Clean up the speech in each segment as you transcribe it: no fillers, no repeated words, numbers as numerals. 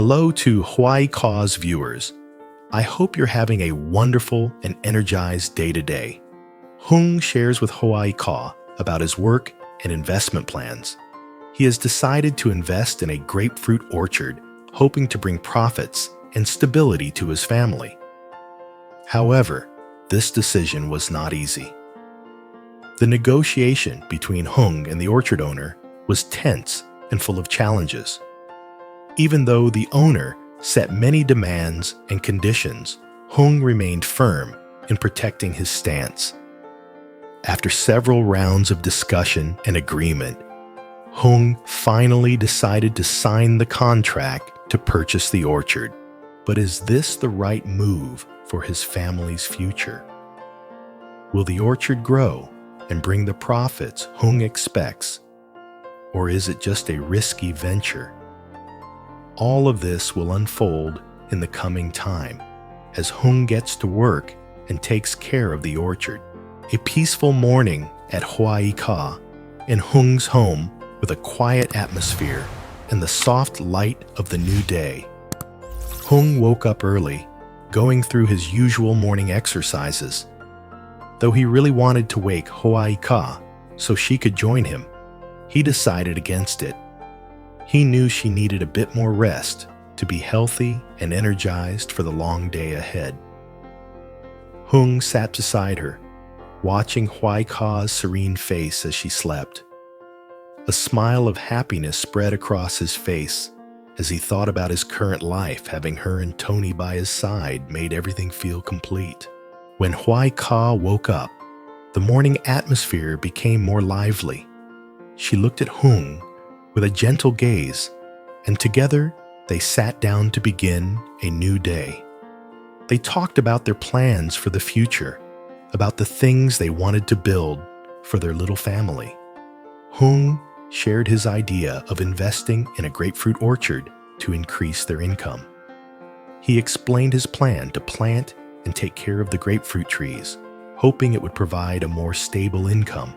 Hello to Hoài Ca's viewers. I hope you're having a wonderful and energized day today. Hùng shares with Hoài Ca about his work and investment plans. He has decided to invest in a grapefruit orchard, hoping to bring profits and stability to his family. However, this decision was not easy. The negotiation between Hùng and the orchard owner was tense and full of challenges. Even though the owner set many demands and conditions, Hùng remained firm in protecting his stance. After several rounds of discussion and agreement, Hùng finally decided to sign the contract to purchase the orchard. But is this the right move for his family's future? Will the orchard grow and bring the profits Hùng expects? Or is it just a risky venture? All of this will unfold in the coming time as Hùng gets to work and takes care of the orchard. A peaceful morning at Hoài Ca in Hùng home with a quiet atmosphere and the soft light of the new day. Hùng woke up early, going through his usual morning exercises. Though he really wanted to wake Hoài Ca so she could join him, he decided against it. He knew she needed a bit more rest to be healthy and energized for the long day ahead. Hùng sat beside her, watching Hoài Ca's serene face as she slept. A smile of happiness spread across his face as he thought about his current life. Having her and Tony by his side made everything feel complete. When Hoài Ca woke up, the morning atmosphere became more lively. She looked at Hùng with a gentle gaze, and together they sat down to begin a new day. They talked about their plans for the future, about the things they wanted to build for their little family. Hùng shared his idea of investing in a grapefruit orchard to increase their income. He explained his plan to plant and take care of the grapefruit trees, hoping it would provide a more stable income.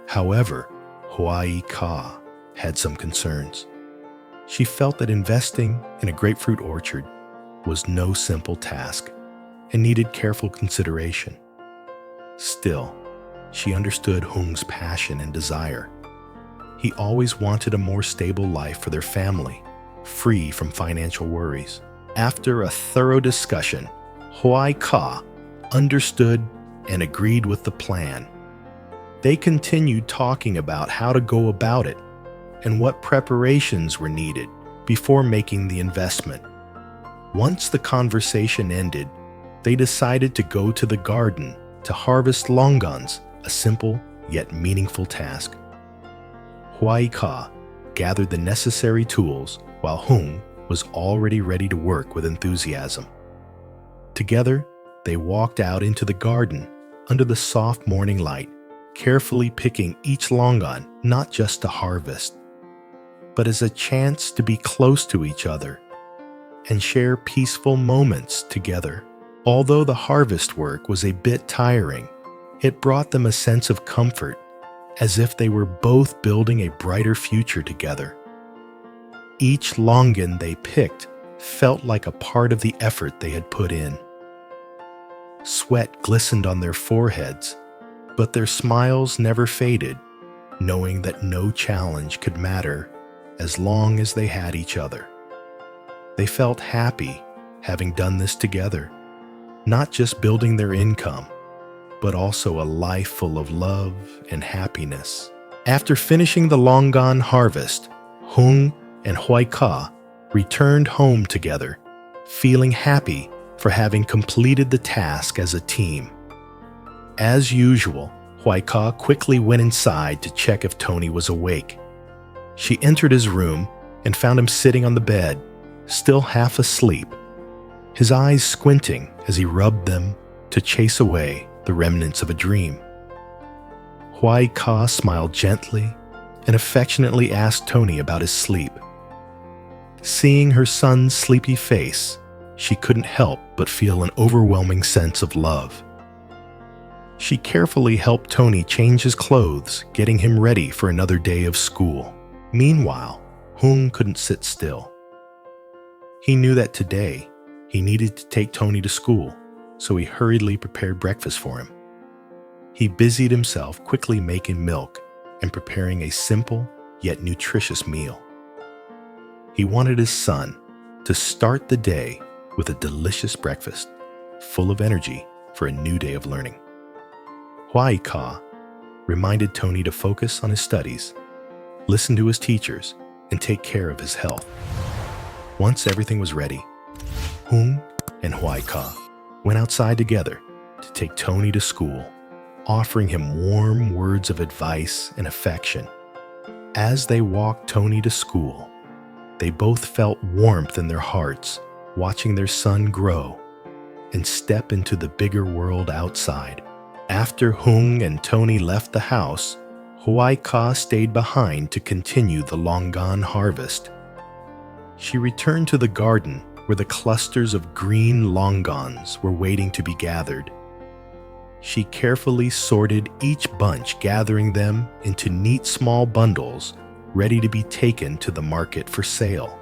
However, Hoài Ca had some concerns. She felt that investing in a grapefruit orchard was no simple task and needed careful consideration. Still, she understood Hùng passion and desire. He always wanted a more stable life for their family, free from financial worries. After a thorough discussion, Hoài Ca understood and agreed with the plan. They continued talking about how to go about it and what preparations were needed before making the investment. Once the conversation ended, they decided to go to the garden to harvest Longans, a simple yet meaningful task. Hoài Ca gathered the necessary tools while Hùng was already ready to work with enthusiasm. Together, they walked out into the garden under the soft morning light, carefully picking each longan not just to harvest, but as a chance to be close to each other and share peaceful moments together. Although the harvest work was a bit tiring, it brought them a sense of comfort, as if they were both building a brighter future together. Each longan they picked felt like a part of the effort they had put in. Sweat glistened on their foreheads, but their smiles never faded, knowing that no challenge could matter as long as they had each other. They felt happy having done this together, not just building their income, but also a life full of love and happiness. After finishing the longan harvest, Hùng and Hoài Ca returned home together, feeling happy for having completed the task as a team. As usual, Hoài Ca quickly went inside to check if Tony was awake. She entered his room and found him sitting on the bed, still half asleep, his eyes squinting as he rubbed them to chase away the remnants of a dream. Hoài Ca smiled gently and affectionately asked Tony about his sleep. Seeing her son's sleepy face, she couldn't help but feel an overwhelming sense of love. She carefully helped Tony change his clothes, getting him ready for another day of school. Meanwhile, Hùng couldn't sit still. He knew that today he needed to take Tony to school, so he hurriedly prepared breakfast for him. He busied himself quickly making milk and preparing a simple yet nutritious meal. He wanted his son to start the day with a delicious breakfast, full of energy for a new day of learning. Hoài Ca reminded Tony to focus on his studies, listen to his teachers, and take care of his health. Once everything was ready, Hùng and Hoài Ca went outside together to take Tony to school, offering him warm words of advice and affection. As they walked Tony to school, they both felt warmth in their hearts, watching their son grow and step into the bigger world outside. After Hùng and Tony left the house, Hoài Ca stayed behind to continue the Longans harvest. She returned to the garden where the clusters of green Longans were waiting to be gathered. She carefully sorted each bunch, gathering them into neat small bundles ready to be taken to the market for sale.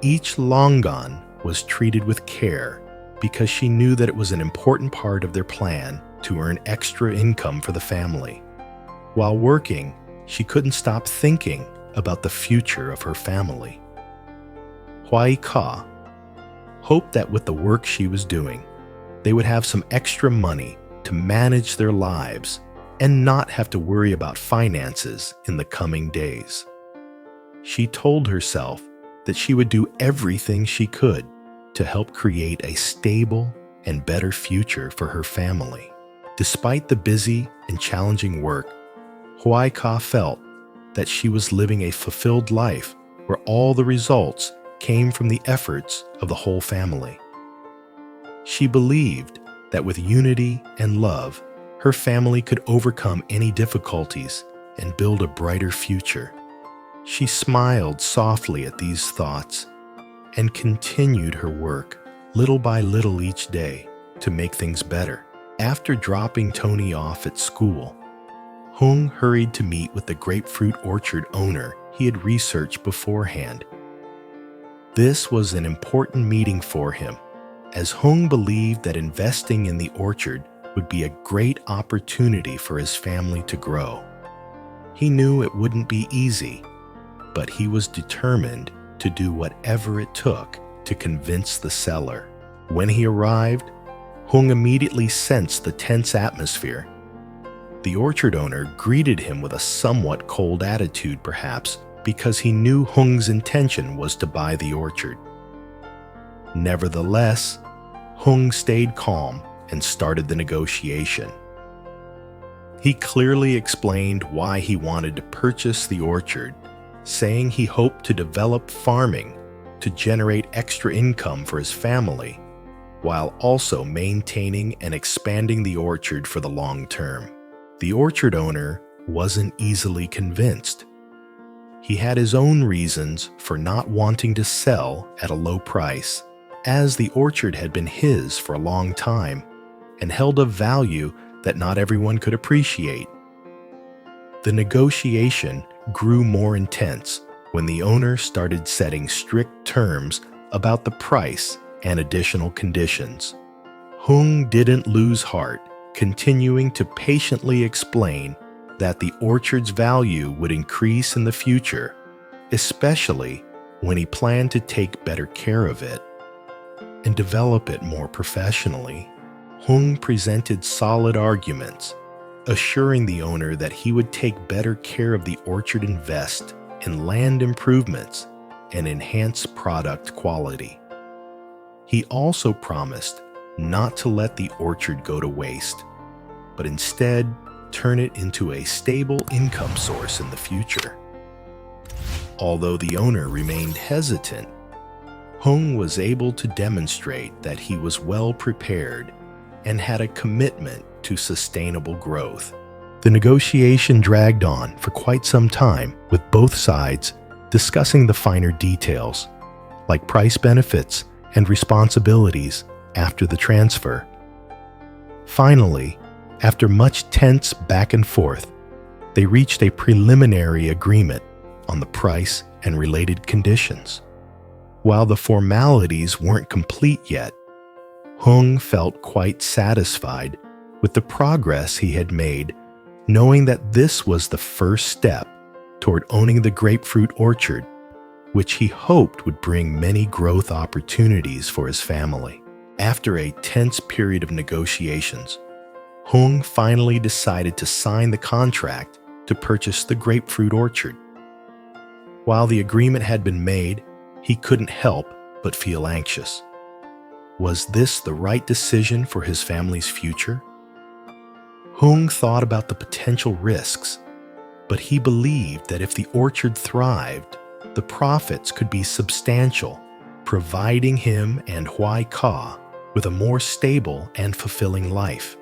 Each Longan was treated with care because she knew that it was an important part of their plan to earn extra income for the family. While working, she couldn't stop thinking about the future of her family. Hoài Ca hoped that with the work she was doing, they would have some extra money to manage their lives and not have to worry about finances in the coming days. She told herself that she would do everything she could to help create a stable and better future for her family. Despite the busy and challenging work, Hoài Ca felt that she was living a fulfilled life where all the results came from the efforts of the whole family. She believed that with unity and love, her family could overcome any difficulties and build a brighter future. She smiled softly at these thoughts and continued her work little by little each day to make things better. After dropping Tony off at school, Hùng hurried to meet with the grapefruit orchard owner he had researched beforehand. This was an important meeting for him, as Hùng believed that investing in the orchard would be a great opportunity for his family to grow. He knew it wouldn't be easy, but he was determined to do whatever it took to convince the seller. When he arrived, Hùng immediately sensed the tense atmosphere. The orchard owner greeted him with a somewhat cold attitude, perhaps because he knew Hùng intention was to buy the orchard. Nevertheless, Hùng stayed calm and started the negotiation. He clearly explained why he wanted to purchase the orchard, saying he hoped to develop farming to generate extra income for his family, while also maintaining and expanding the orchard for the long term. The orchard owner wasn't easily convinced. He had his own reasons for not wanting to sell at a low price, as the orchard had been his for a long time and held a value that not everyone could appreciate. The negotiation grew more intense when the owner started setting strict terms about the price and additional conditions. Hùng didn't lose heart, continuing to patiently explain that the orchard's value would increase in the future, especially when he planned to take better care of it and develop it more professionally. Hùng presented solid arguments, assuring the owner that he would take better care of the orchard, invest in land improvements, and enhance product quality. He also promised not to let the orchard go to waste, but instead turn it into a stable income source in the future. Although the owner remained hesitant, Hùng was able to demonstrate that he was well prepared and had a commitment to sustainable growth. The negotiation dragged on for quite some time, with both sides discussing the finer details, like price, benefits, and responsibilities after the transfer. Finally, after much tense back and forth, they reached a preliminary agreement on the price and related conditions. While the formalities weren't complete yet, Hùng felt quite satisfied with the progress he had made, knowing that this was the first step toward owning the grapefruit orchard, which he hoped would bring many growth opportunities for his family. After a tense period of negotiations, Hùng finally decided to sign the contract to purchase the grapefruit orchard. While the agreement had been made, he couldn't help but feel anxious. Was this the right decision for his family's future? Hùng thought about the potential risks, but he believed that if the orchard thrived, the profits could be substantial, providing him and Hoài Ca with a more stable and fulfilling life.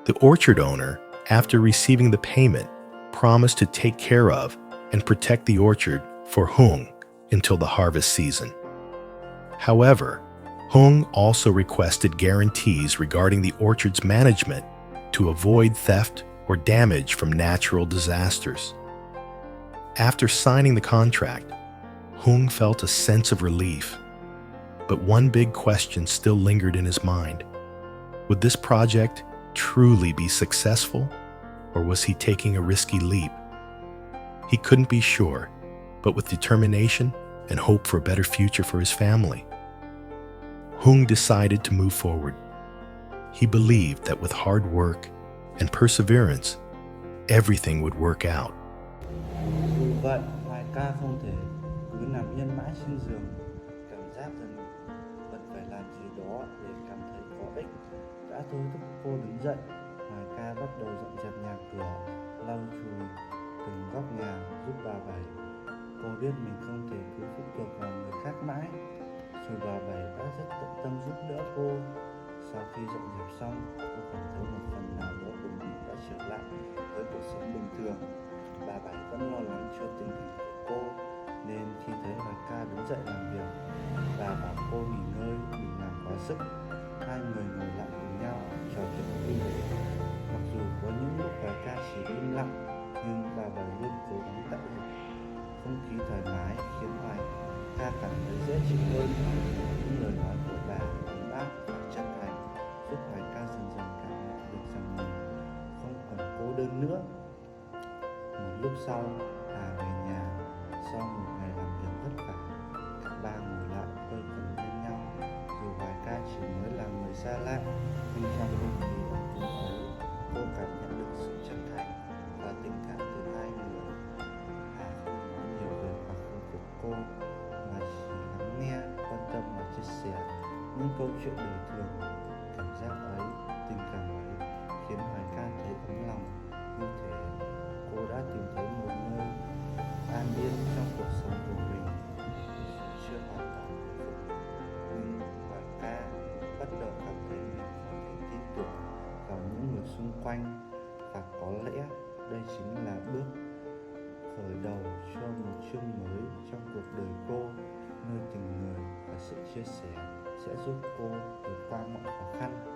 The orchard owner, after receiving the payment, promised to take care of and protect the orchard for Hùng until the harvest season. However, Hùng also requested guarantees regarding the orchard's management to avoid theft or damage from natural disasters. After signing the contract, Hùng felt a sense of relief, but one big question still lingered in his mind. Would this project truly be successful, or was he taking a risky leap? He couldn't be sure, but with determination and hope for a better future for his family, Hùng decided to move forward. He believed that with hard work and perseverance, everything would work out. Dù vậy, Hoài Ca không thể cứ nằm yên mãi trên giường, cảm giác rằng cần phải làm gì đó để cảm thấy có ích đã thôi thúc cô đứng dậy. Hoài Ca bắt đầu dọn dẹp nhà cửa, lau chùi từng góc nhà giúp bà Bảy. Cô biết mình không thể cứ phụ thuộc vào người khác mãi, dù bà Bảy đã rất tận tâm giúp đỡ cô. Sau khi dọn dẹp xong, cô cảm thấy một phần nào đó của mình đã trở lại với cuộc sống bình thường. Bà Bảy vẫn lo lắng cho tình hình của cô, nên khi thấy Hoài Ca đứng dậy làm việc, bà bảo cô nghỉ ngơi, đừng làm quá sức. Hai người ngồi lại cùng nhau trò chuyện vui vẻ. Mặc dù có những lúc Hoài Ca chỉ im lặng, nhưng bà Bảy luôn cố gắng tạo dựng không khí thoải mái, khiến Hoài Ca cảm thấy dễ chịu hơn. Những lời nói của bà ấm áp và chân thành giúp Hoài Ca dần dần cảm nhận được rằng mình không còn cô đơn nữa. Một lúc sau, Hà về nhà. Sau một ngày làm việc vất vả, cả ba ngồi lại quây quần bên nhau. Dù Hoài Ca chỉ mới là người xa lạ, nhưng trong không khí ấm cúng ấy, cô cảm nhận được sự chân thành và tình cảm từ hai người. Hà không nói nhiều về mặc phục của cô, mà chỉ lắng nghe, quan tâm và chia sẻ những câu chuyện đời thường. Cảm giác ấy, tình cảm ấy khiến Hoài Ca thấy ấm lòng, như thể cô đã tìm thấy một nơi an yên trong cuộc sống của mình. Chưa hoàn toàn hồi phục, nhưng Hoài Ca bắt đầu cảm thấy mình có thể tin tưởng vào những người xung quanh, và có lẽ đây chính là bước khởi đầu cho một chương mới trong cuộc đời cô, nơi tình người và sự chia sẻ sẽ giúp cô vượt qua mọi khó khăn.